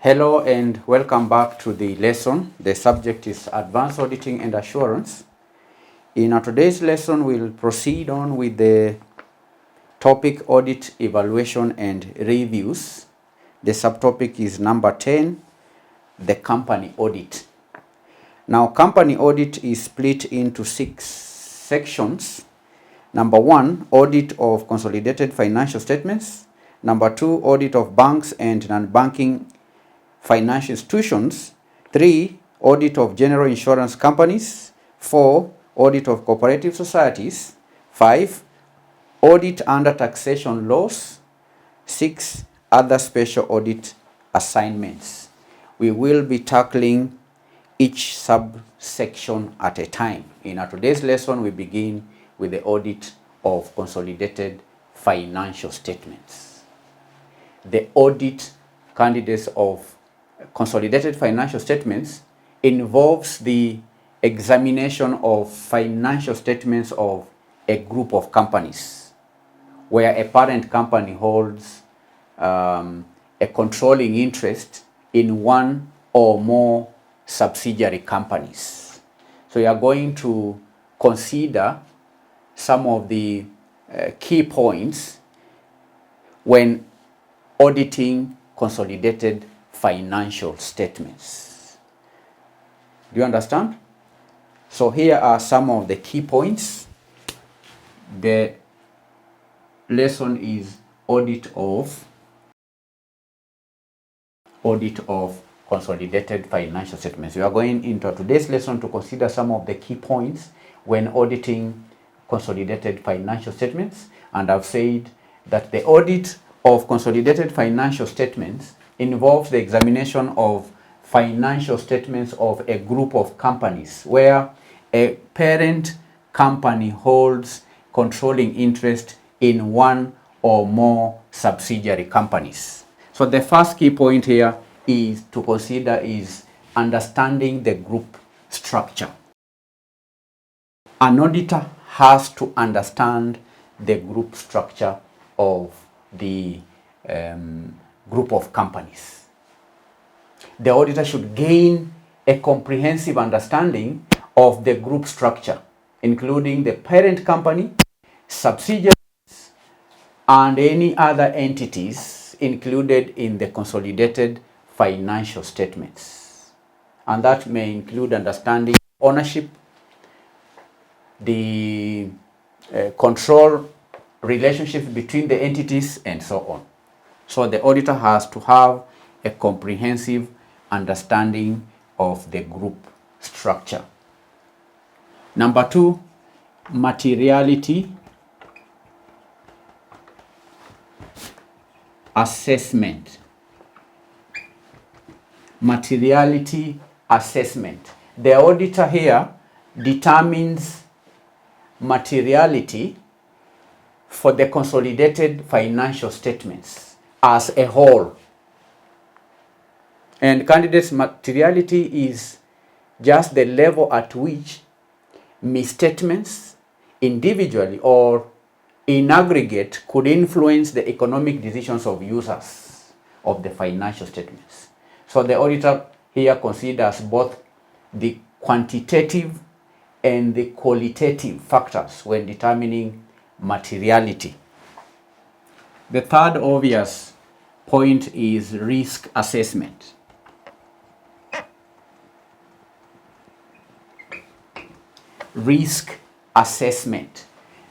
Hello and welcome back to the lesson. The subject is Advanced Auditing and Assurance. In today's lesson, we'll proceed on with the topic Audit, Evaluation and Reviews. The subtopic is number 10, the company audit. Now, company audit is split into 6 sections. Number 1, audit of consolidated financial statements. Number 2, audit of banks and non-banking financial institutions. 3, audit of general insurance companies. 4, audit of cooperative societies. 5, audit under taxation laws. 6, other special audit assignments. We will be tackling each subsection at a time. In our today's lesson, we begin with the audit of consolidated financial statements. The audit candidates of consolidated financial statements involves the examination of financial statements of a group of companies where a parent company holds a controlling interest in one or more subsidiary companies. So we are going to consider some of the key points when auditing consolidated financial statements. Do you understand? So here are some of the key points. The lesson is audit of consolidated financial statements. We are going into today's lesson to consider some of the key points when auditing consolidated financial statements. And I've said that the audit of consolidated financial statements involves the examination of financial statements of a group of companies where a parent company holds controlling interest in one or more subsidiary companies. So the first key point here is to consider is understanding the group structure. An auditor has to understand the group structure of the group of companies. The auditor should gain a comprehensive understanding of the group structure, including the parent company, subsidiaries, and any other entities included in the consolidated financial statements. And that may include understanding ownership, the control relationships between the entities, and so on. So the auditor has to have a comprehensive understanding of the group structure. Number 2, materiality assessment. Materiality assessment. The auditor here determines materiality for the consolidated financial statements as a whole. And candidates' materiality is just the level at which misstatements individually or in aggregate could influence the economic decisions of users of the financial statements. So the auditor here considers both the quantitative and the qualitative factors when determining materiality. The third obvious point is risk assessment. Risk assessment.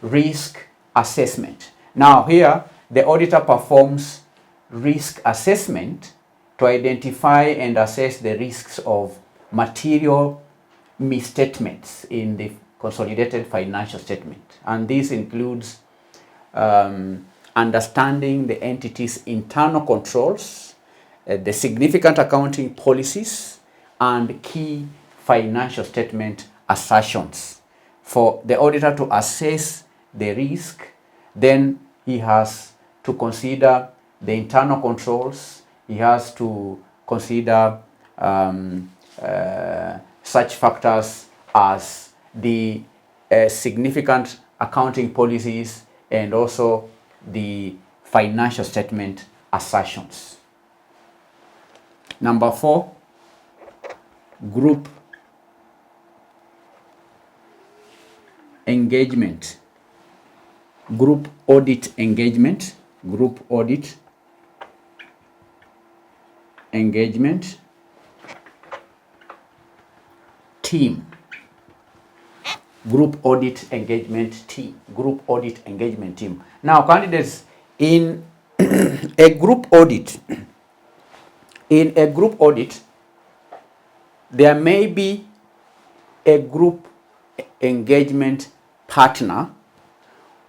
Risk assessment. Now here, the auditor performs risk assessment to identify and assess the risks of material misstatements in the consolidated financial statement. And this includes understanding the entity's internal controls, the significant accounting policies, and key financial statement assertions. For the auditor to assess the risk, then he has to consider the internal controls, he has to consider such factors as the significant accounting policies and also the financial statement assertions. Number 4, group engagement, group audit engagement, group audit engagement team, group audit engagement team, group audit engagement team. Now, candidates, in a group audit, there may be a group engagement partner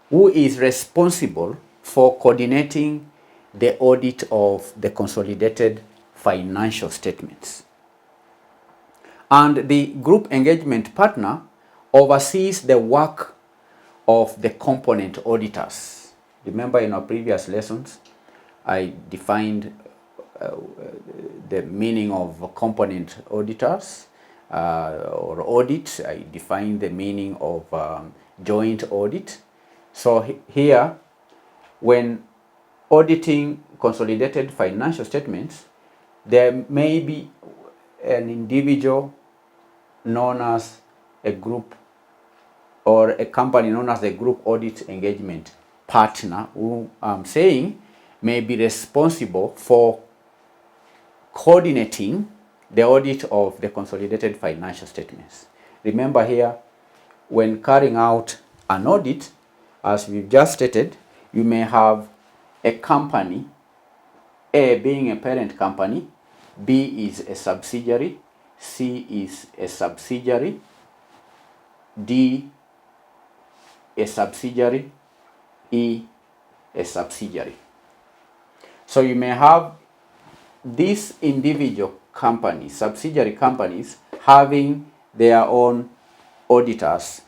who is responsible for coordinating the audit of the consolidated financial statements. And the group engagement partner oversees the work of the component auditors. Remember, in our previous lessons, I defined the meaning of component auditors or audit. I defined the meaning of joint audit. So here, when auditing consolidated financial statements, there may be an individual known as a group or a company known as the group audit engagement partner, who I'm saying may be responsible for coordinating the audit of the consolidated financial statements. Remember here, when carrying out an audit, as we've just stated, you may have a company, A being a parent company, B is a subsidiary, C is a subsidiary, D a subsidiary, E a subsidiary. So you may have these individual companies, subsidiary companies, having their own auditors,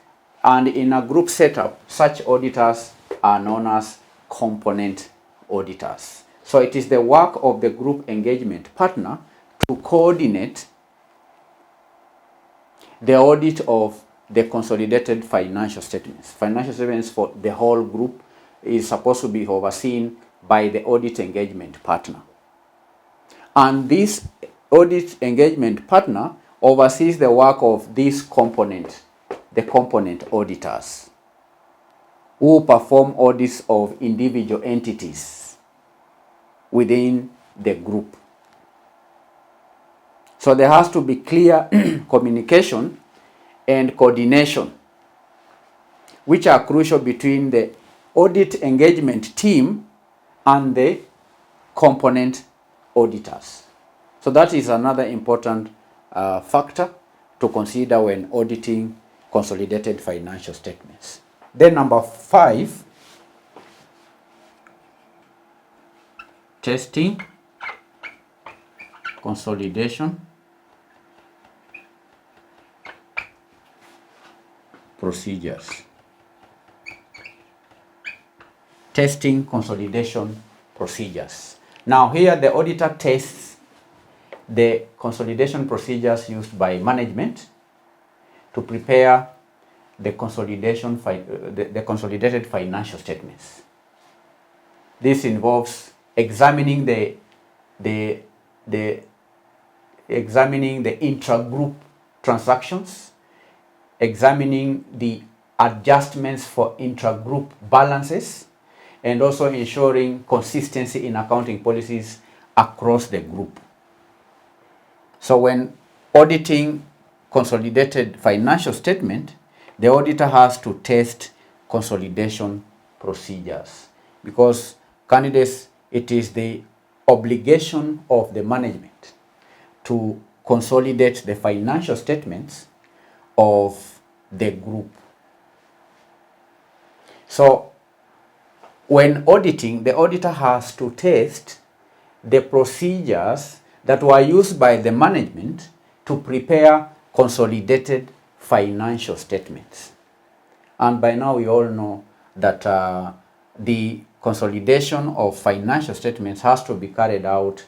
and in a group setup, such auditors are known as component auditors. So it is the work of the group engagement partner to coordinate the audit of the consolidated financial statements. Financial statements for the whole group is supposed to be overseen by the audit engagement partner. And this audit engagement partner oversees the work of these component, the component auditors, who perform audits of individual entities within the group. So there has to be clear communication and coordination, which are crucial between the audit engagement team and the component auditors. So that is another important factor to consider when auditing consolidated financial statements. Then number 5, testing consolidation procedures. Testing consolidation procedures. Now here the auditor tests the consolidation procedures used by management to prepare the consolidated financial statements. This involves examining the intra-group transactions, examining the adjustments for intra-group balances, and also ensuring consistency in accounting policies across the group. So when auditing consolidated financial statement, the auditor has to test consolidation procedures, because candidates, it is the obligation of the management to consolidate the financial statements of the group. So when auditing, the auditor has to test the procedures that were used by the management to prepare consolidated financial statements. And by now we all know that the consolidation of financial statements has to be carried out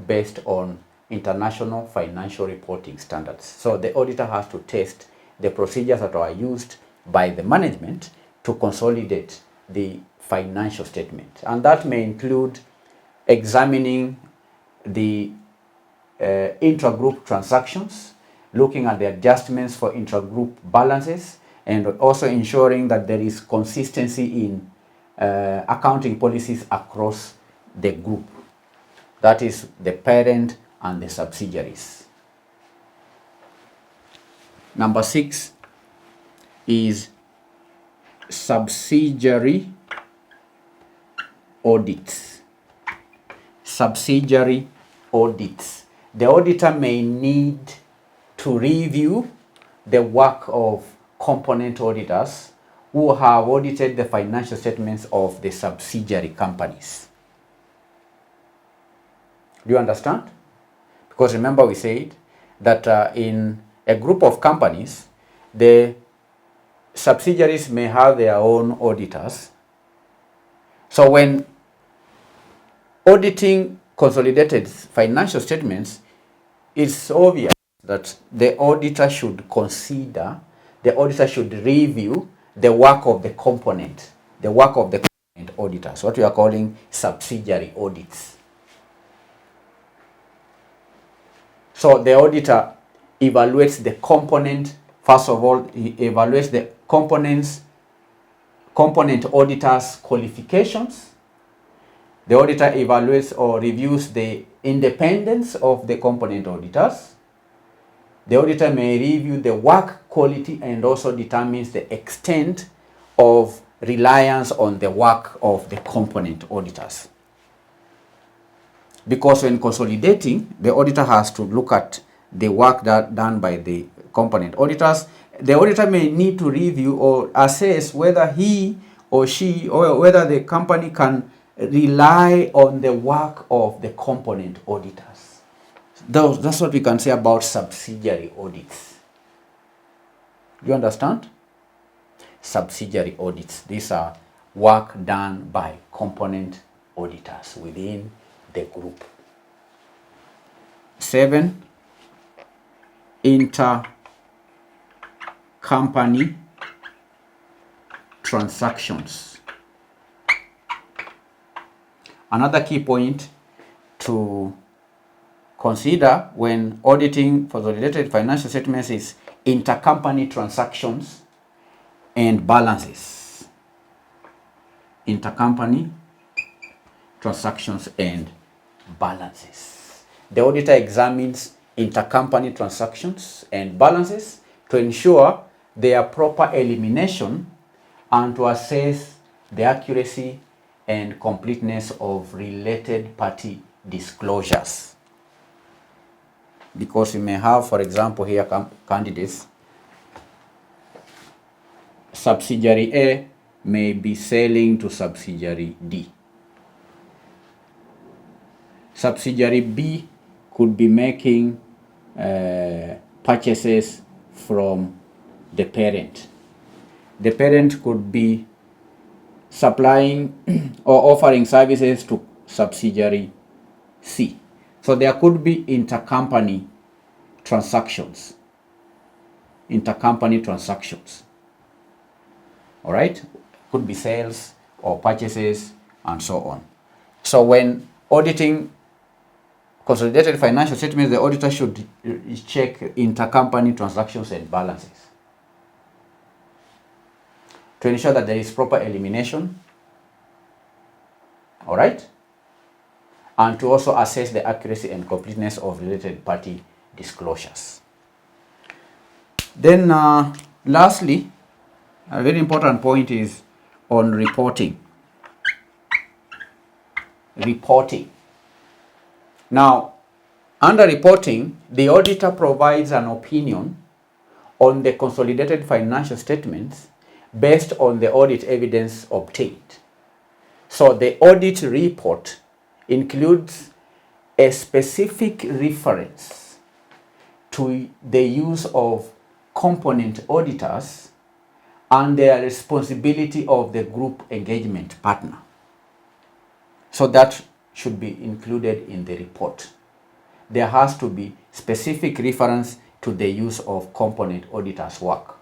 based on international financial reporting standards. So the auditor has to test the procedures that are used by the management to consolidate the financial statement. And that may include examining the intragroup transactions, looking at the adjustments for intragroup balances, and also ensuring that there is consistency in accounting policies across the group. That is the parent and the subsidiaries. Number 6 is subsidiary audits. Subsidiary audits. The auditor may need to review the work of component auditors who have audited the financial statements of the subsidiary companies. Do you understand? Because remember we said that in a group of companies, the subsidiaries may have their own auditors. So when auditing consolidated financial statements, it's obvious that the auditor should consider, the auditor should review the work of the component auditors, what we are calling subsidiary audits. So the auditor evaluates the component, first of all, he evaluates the component auditors' qualifications. The auditor evaluates or reviews the independence of the component auditors. The auditor may review the work quality and also determines the extent of reliance on the work of the component auditors. Because when consolidating, the auditor has to look at the work done by the component auditors. The auditor may need to review or assess whether he or she or whether the company can rely on the work of the component auditors. That's what we can say about subsidiary audits. Do you understand? Subsidiary audits. These are work done by component auditors within the group. 7, intercompany transactions. Another key point to consider when auditing consolidated financial statements is intercompany transactions and balances. Intercompany transactions and balances. The auditor examines intercompany transactions and balances to ensure their proper elimination and to assess the accuracy and completeness of related party disclosures. Because we may have, for example, here candidates, subsidiary A may be selling to subsidiary D. Subsidiary B could be making purchases from the parent. The parent could be supplying or offering services to subsidiary C. So there could be intercompany transactions. Intercompany transactions. All right? Could be sales or purchases and so on. So when auditing consolidated financial statements, the auditor should check intercompany transactions and balances to ensure that there is proper elimination, all right, and to also assess the accuracy and completeness of related party disclosures. Then lastly, a very important point is on reporting. Now, under reporting, the auditor provides an opinion on the consolidated financial statements based on the audit evidence obtained. So the audit report includes a specific reference to the use of component auditors and their responsibility of the group engagement partner. So that should be included in the report. There has to be specific reference to the use of component auditors' work.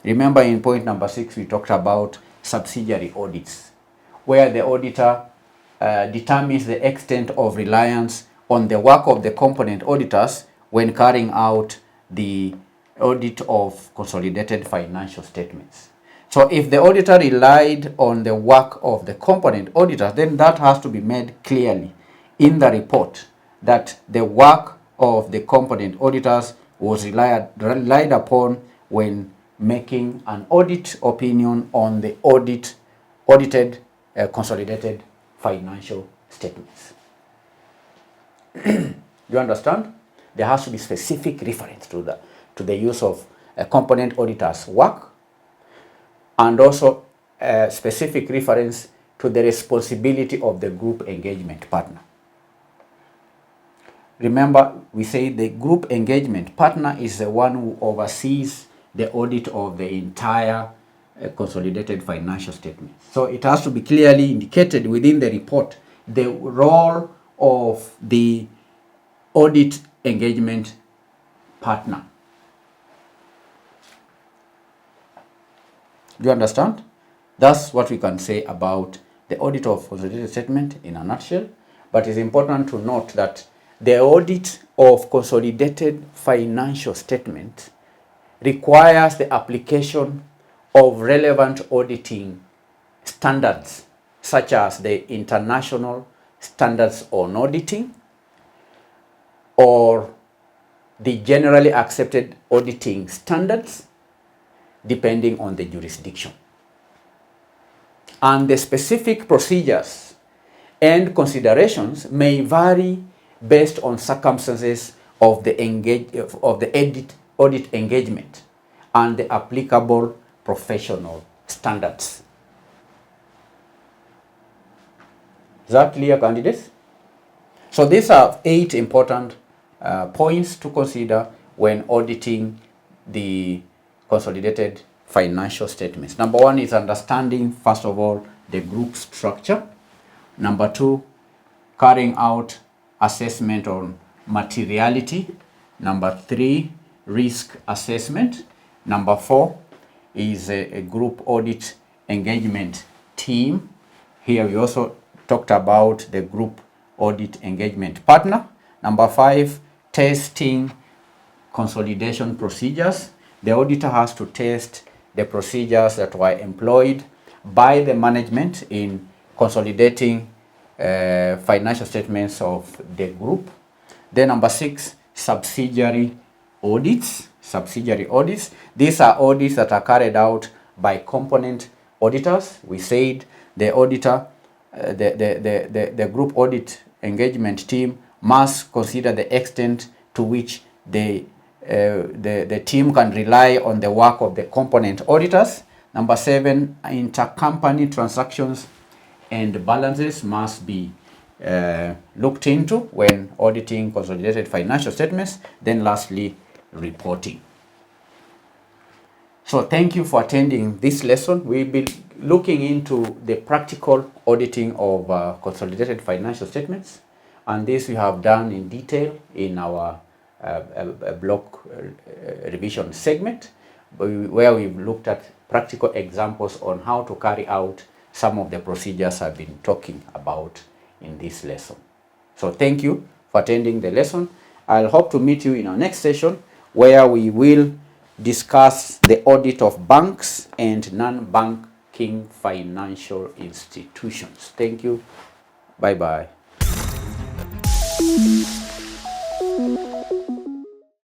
Remember in point number 6, we talked about subsidiary audits, where the auditor determines the extent of reliance on the work of the component auditors when carrying out the audit of consolidated financial statements. So if the auditor relied on the work of the component auditors, then that has to be made clearly in the report that the work of the component auditors was relied upon when making an audit opinion on the audited consolidated financial statements. You understand? There has to be specific reference to the use of a component auditor's work, and also a specific reference to the responsibility of the group engagement partner. Remember, we say the group engagement partner is the one who oversees the audit of the entire consolidated financial statement. So it has to be clearly indicated within the report the role of the audit engagement partner. Do you understand? That's what we can say about the audit of consolidated statement in a nutshell. But it's important to note that the audit of consolidated financial statement requires the application of relevant auditing standards, such as the international standards on auditing or the generally accepted auditing standards, depending on the jurisdiction. And the specific procedures and considerations may vary based on circumstances of the audit engagement and the applicable professional standards. Is that clear, candidates? So these are 8 important points to consider when auditing the consolidated financial statements. Number 1 is understanding, first of all, the group structure. Number 2, carrying out assessment on materiality. Number 3, risk assessment. Number 4 is a group audit engagement team. Here we also talked about the group audit engagement partner. Number 5, testing consolidation procedures. The auditor has to test the procedures that were employed by the management in consolidating financial statements of the group. Then number 6, subsidiary audits. Subsidiary audits. These are audits that are carried out by component auditors. We said the auditor, the group audit engagement team must consider the extent to which the team can rely on the work of the component auditors. Number 7, intercompany transactions and balances must be looked into when auditing consolidated financial statements. Then lastly, reporting. So thank you for attending this lesson. We'll be looking into the practical auditing of consolidated financial statements, and this we have done in detail in our block revision segment, where we've looked at practical examples on how to carry out some of the procedures I've been talking about in this lesson. So thank you for attending the lesson. I'll hope to meet you in our next session, where we will discuss the audit of banks and non-banking financial institutions. Thank you. Bye-bye.